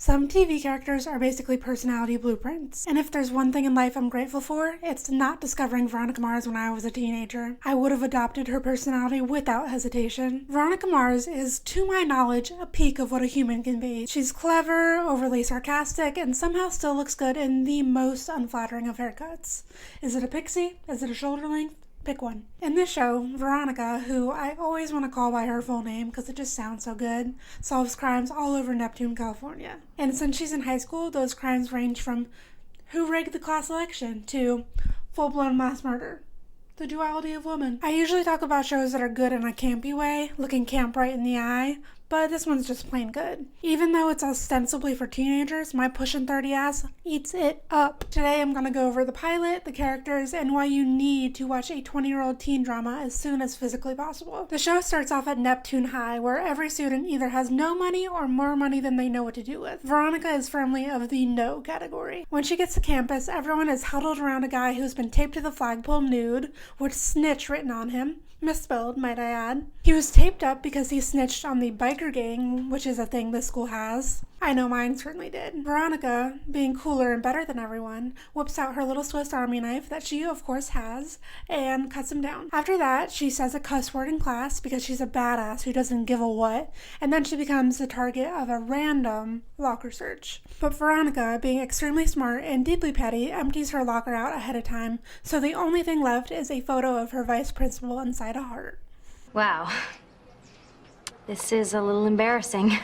Some TV characters are basically personality blueprints, and if there's one thing in life I'm grateful for, it's not discovering Veronica Mars when I was a teenager. I would have adopted her personality without hesitation. Veronica Mars is, to my knowledge, a peak of what a human can be. She's clever, overly sarcastic, and somehow still looks good in the most unflattering of haircuts. Is it a pixie? Is it a shoulder length? Pick one. In this show, Veronica, who I always want to call by her full name because it just sounds so good, solves crimes all over Neptune, California. And since she's in high school, those crimes range from who rigged the class election to full-blown mass murder. The duality of woman. I usually talk about shows that are good in a campy way, looking camp right in the eye, but this one's just plain good. Even though it's ostensibly for teenagers, my pushing 30 ass eats it up. Today I'm going to go over the pilot, the characters, and why you need to watch a 20-year-old teen drama as soon as physically possible. The show starts off at Neptune High, where every student either has no money or more money than they know what to do with. Veronica is firmly of the no category. When she gets to campus, everyone is huddled around a guy who's been taped to the flagpole nude, with snitch written on him. Misspelled, might I add. He was taped up because he snitched on the biker gang, which is a thing this school has. I know mine certainly did. Veronica, being cooler and better than everyone, whips out her little Swiss Army knife that she, of course, has, and cuts him down. After that, she says a cuss word in class because she's a badass who doesn't give a what, and then she becomes the target of a random locker search. But Veronica, being extremely smart and deeply petty, empties her locker out ahead of time, so the only thing left is a photo of her vice principal inside a heart. Wow. This is a little embarrassing.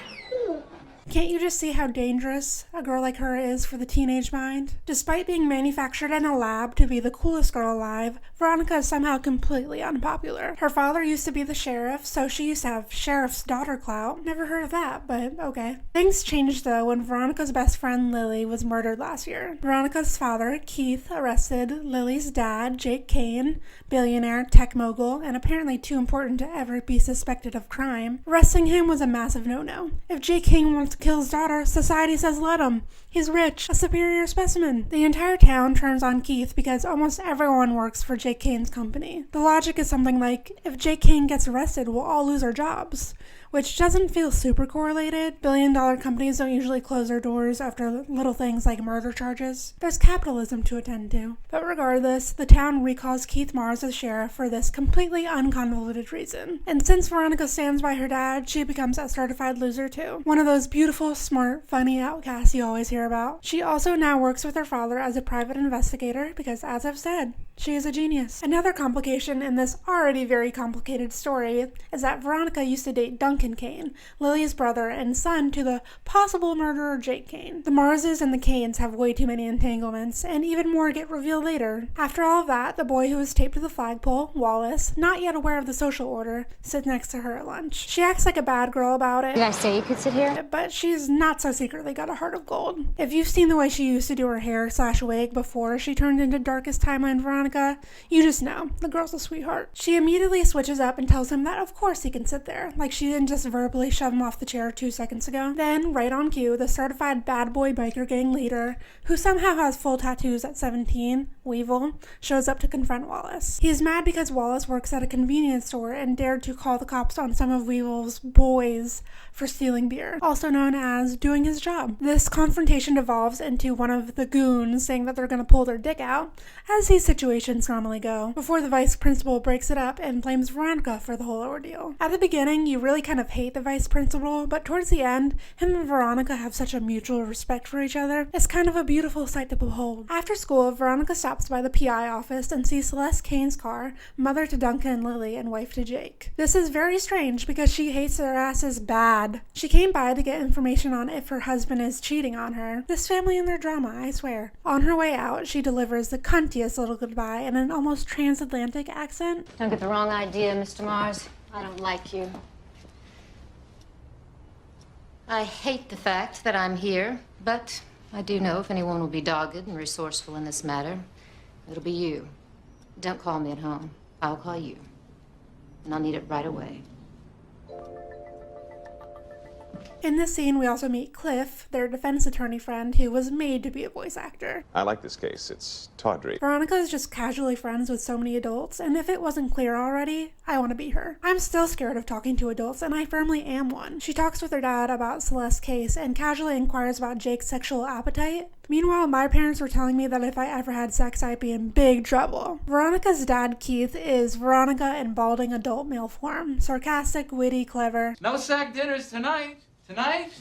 Can't you just see how dangerous a girl like her is for the teenage mind? Despite being manufactured in a lab to be the coolest girl alive, Veronica is somehow completely unpopular. Her father used to be the sheriff, so she used to have sheriff's daughter clout. Never heard of that, but okay. Things changed though when Veronica's best friend Lily was murdered last year. Veronica's father, Keith, arrested Lily's dad, Jake Kane, billionaire, tech mogul, and apparently too important to ever be suspected of crime. Arresting him was a massive no-no. If Jake Kane wants to kill his daughter, society says let him. He's rich, a superior specimen. The entire town turns on Keith because almost everyone works for Jake Kane's company. The logic is something like, if Jake Kane gets arrested, we'll all lose our jobs. Which doesn't feel super correlated. Billion-dollar companies don't usually close their doors after little things like murder charges. There's capitalism to attend to. But regardless, the town recalls Keith Mars as sheriff for this completely unconvoluted reason. And since Veronica stands by her dad, she becomes a certified loser too. One of those beautiful, smart, funny outcasts you always hear about. She also now works with her father as a private investigator because, as I've said, she is a genius. Another complication in this already very complicated story is that Veronica used to date Duncan Kane, Lily's brother and son to the possible murderer Jake Kane. The Marses and the Kanes have way too many entanglements, and even more get revealed later. After all of that, the boy who was taped to the flagpole, Wallace, not yet aware of the social order, sits next to her at lunch. She acts like a bad girl about it. Did I say you could sit here? But she's not so secretly got a heart of gold. If you've seen the way she used to do her hair/wig before she turned into Darkest Timeline Veronica, you just know, the girl's a sweetheart. She immediately switches up and tells him that of course he can sit there, like she didn't just verbally shove him off the chair 2 seconds ago. Then, right on cue, the certified bad boy biker gang leader, who somehow has full tattoos at 17, Weevil, shows up to confront Wallace. He's mad because Wallace works at a convenience store and dared to call the cops on some of Weevil's boys for stealing beer, also known as doing his job. This confrontation devolves into one of the goons saying that they're going to pull their dick out, as these situations normally go, before the vice principal breaks it up and blames Veronica for the whole ordeal. At the beginning, you really kind of hate the vice principal, but towards the end, him and Veronica have such a mutual respect for each other. It's kind of a beautiful sight to behold. After school, Veronica stops by the PI office and sees Celeste Kane's car, mother to Duncan and Lily and wife to Jake. This is very strange because she hates their asses bad. She came by to get information on if her husband is cheating on her. This family and their drama, I swear. On her way out, she delivers the cuntiest little goodbye in an almost transatlantic accent. Don't get the wrong idea, Mr. Mars. I don't like you. I hate the fact that I'm here, but I do know if anyone will be dogged and resourceful in this matter, it'll be you. Don't call me at home. I'll call you. And I'll need it right away. In this scene, we also meet Cliff, their defense attorney friend, who was made to be a voice actor. I like this case. It's tawdry. Veronica is just casually friends with so many adults, and if it wasn't clear already, I want to be her. I'm still scared of talking to adults, and I firmly am one. She talks with her dad about Celeste's case and casually inquires about Jake's sexual appetite. Meanwhile, my parents were telling me that if I ever had sex, I'd be in big trouble. Veronica's dad, Keith, is Veronica in balding adult male form. Sarcastic, witty, clever. No sack dinners tonight. Tonight,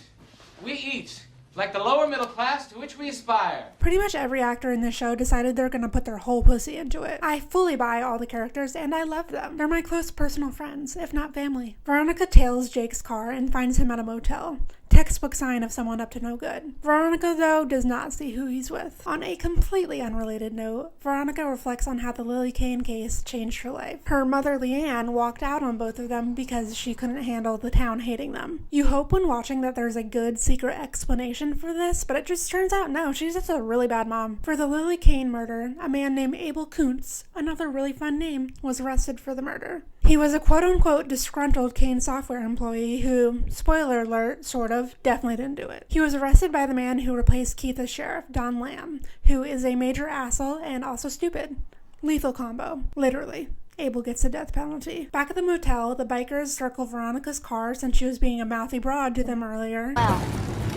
we eat. Like the lower middle class to which we aspire. Pretty much every actor in this show decided they're gonna put their whole pussy into it. I fully buy all the characters, and I love them. They're my close personal friends, if not family. Veronica tails Jake's car and finds him at a motel. Textbook sign of someone up to no good. Veronica, though, does not see who he's with. On a completely unrelated note, Veronica reflects on how the Lily Kane case changed her life. Her mother, Leanne, walked out on both of them because she couldn't handle the town hating them. You hope when watching that there's a good secret explanation for this, but it just turns out no, she's just a really bad mom. For the Lily Kane murder, a man named Abel Kuntz, another really fun name, was arrested for the murder. He was a quote-unquote disgruntled Kane software employee who, spoiler alert, sort of, definitely didn't do it. He was arrested by the man who replaced Keith as sheriff, Don Lamb, who is a major asshole and also stupid. Lethal combo, literally. Abel gets a death penalty. Back at the motel, the bikers circle Veronica's car since she was being a mouthy broad to them earlier. Well,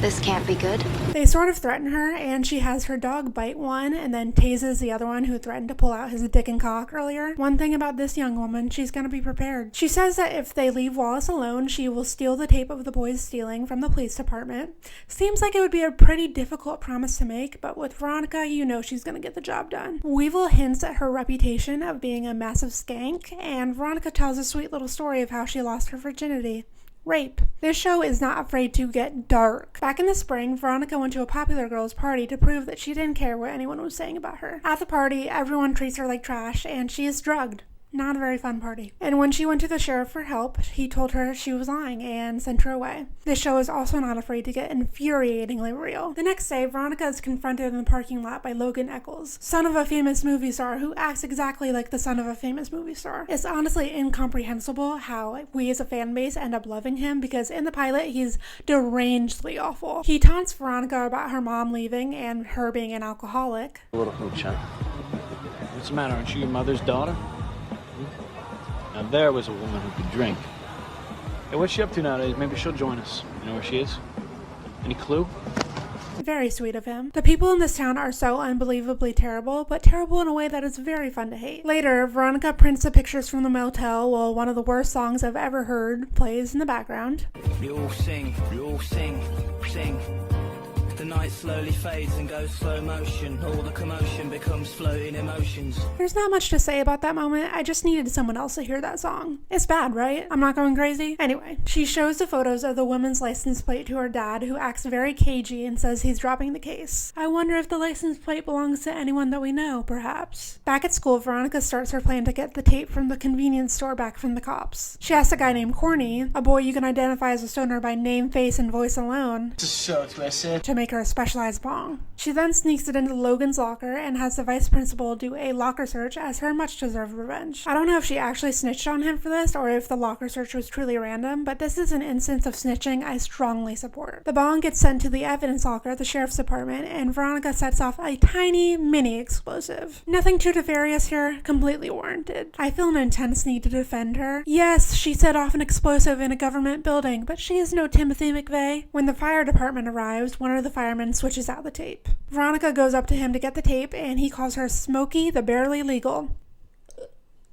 this can't be good. They sort of threaten her, and she has her dog bite one and then tases the other one who threatened to pull out his dick and cock earlier. One thing about this young woman, she's gonna be prepared. She says that if they leave Wallace alone, she will steal the tape of the boys stealing from the police department. Seems like it would be a pretty difficult promise to make, but with Veronica, you know she's gonna get the job done. Weevil hints at her reputation of being a massive skank, and Veronica tells a sweet little story of how she lost her virginity. Rape. This show is not afraid to get dark. Back in the spring, Veronica went to a popular girls' party to prove that she didn't care what anyone was saying about her. At the party, everyone treats her like trash, and she is drugged. Not a very fun party. And when she went to the sheriff for help, he told her she was lying and sent her away. This show is also not afraid to get infuriatingly real. The next day, Veronica is confronted in the parking lot by Logan Echolls, son of a famous movie star who acts exactly like the son of a famous movie star. It's honestly incomprehensible how we as a fan base end up loving him because in the pilot, he's derangedly awful. He taunts Veronica about her mom leaving and her being an alcoholic. A little hooch, huh? What's the matter? Aren't you your mother's daughter? Now there was a woman who could drink. Hey, what's she up to nowadays? Maybe she'll join us. You know where she is? Any clue? Very sweet of him. The people in this town are so unbelievably terrible, but terrible in a way that is very fun to hate. Later, Veronica prints the pictures from the motel while one of the worst songs I've ever heard plays in the background. You all sing, sing. The night slowly fades and goes slow motion. All the commotion becomes floating emotions. There's not much to say about that moment. I just needed someone else to hear that song. It's bad, right? I'm not going crazy? Anyway, she shows the photos of the woman's license plate to her dad, who acts very cagey and says he's dropping the case. I wonder if the license plate belongs to anyone that we know, perhaps. Back at school, Veronica starts her plan to get the tape from the convenience store back from the cops. She asks a guy named Corny, a boy you can identify as a stoner by name, face, and voice alone, So twisted. to make her a specialized bong. She then sneaks it into Logan's locker and has the vice principal do a locker search as her much-deserved revenge. I don't know if she actually snitched on him for this or if the locker search was truly random, but this is an instance of snitching I strongly support. The bong gets sent to the evidence locker at the sheriff's department, and Veronica sets off a tiny mini explosive. Nothing too nefarious here, completely warranted. I feel an intense need to defend her. Yes, she set off an explosive in a government building, but she is no Timothy McVeigh. When the fire department arrives, one of the firemen switches out the tape. Veronica goes up to him to get the tape, and he calls her Smokey the Barely Legal.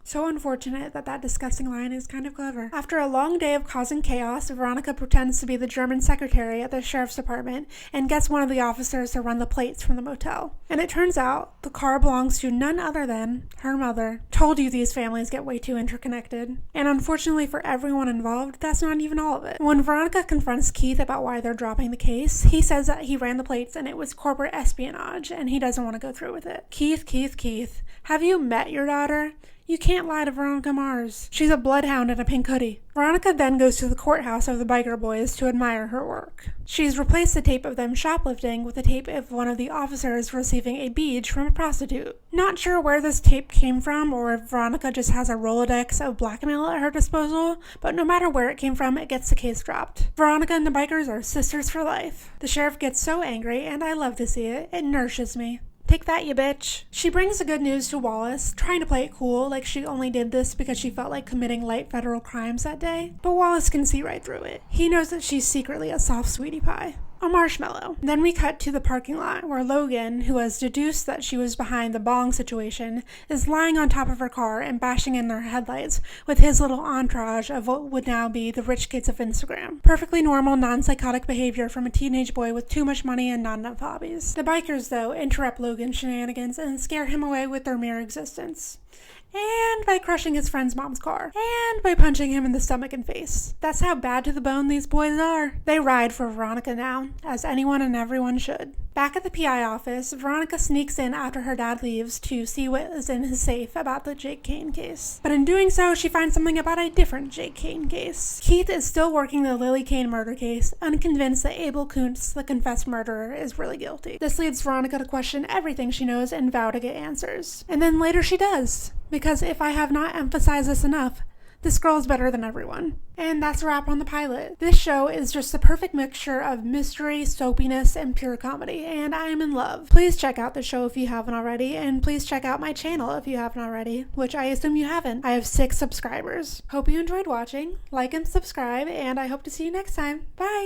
So unfortunate that that disgusting line is kind of clever. After a long day of causing chaos, Veronica pretends to be the German secretary at the sheriff's department and gets one of the officers to run the plates from the motel. And it turns out the car belongs to none other than her mother. Told you these families get way too interconnected. And unfortunately for everyone involved, that's not even all of it. When Veronica confronts Keith about why they're dropping the case, he says that he ran the plates and it was corporate espionage and he doesn't want to go through with it. Keith, have you met your daughter? You can't lie to Veronica Mars. She's a bloodhound in a pink hoodie. Veronica then goes to the courthouse of the biker boys to admire her work. She's replaced the tape of them shoplifting with a tape of one of the officers receiving a bead from a prostitute. Not sure where this tape came from or if Veronica just has a Rolodex of blackmail at her disposal, but no matter where it came from, it gets the case dropped. Veronica and the bikers are sisters for life. The sheriff gets so angry, and I love to see it. It nourishes me. Take that, you bitch. She brings the good news to Wallace, trying to play it cool, like she only did this because she felt like committing light federal crimes that day. But Wallace can see right through it. He knows that she's secretly a soft sweetie pie. A marshmallow. Then we cut to the parking lot where Logan, who has deduced that she was behind the bong situation, is lying on top of her car and bashing in their headlights with his little entourage of what would now be the rich kids of Instagram. Perfectly normal, non-psychotic behavior from a teenage boy with too much money and not enough hobbies. The bikers, though, interrupt Logan's shenanigans and scare him away with their mere existence. And by crushing his friend's mom's car. And by punching him in the stomach and face. That's how bad to the bone these boys are. They ride for Veronica now, as anyone and everyone should. Back at the PI office, Veronica sneaks in after her dad leaves to see what is in his safe about the Jake Kane case. But in doing so, she finds something about a different Jake Kane case. Keith is still working the Lily Kane murder case, unconvinced that Abel Kuntz, the confessed murderer, is really guilty. This leads Veronica to question everything she knows and vow to get answers. And then later she does. Because if I have not emphasized this enough, this girl is better than everyone. And that's a wrap on the pilot. This show is just the perfect mixture of mystery, soapiness, and pure comedy, and I am in love. Please check out the show if you haven't already, and please check out my channel if you haven't already, which I assume you haven't. I have 6 subscribers. Hope you enjoyed watching. Like and subscribe, and I hope to see you next time. Bye!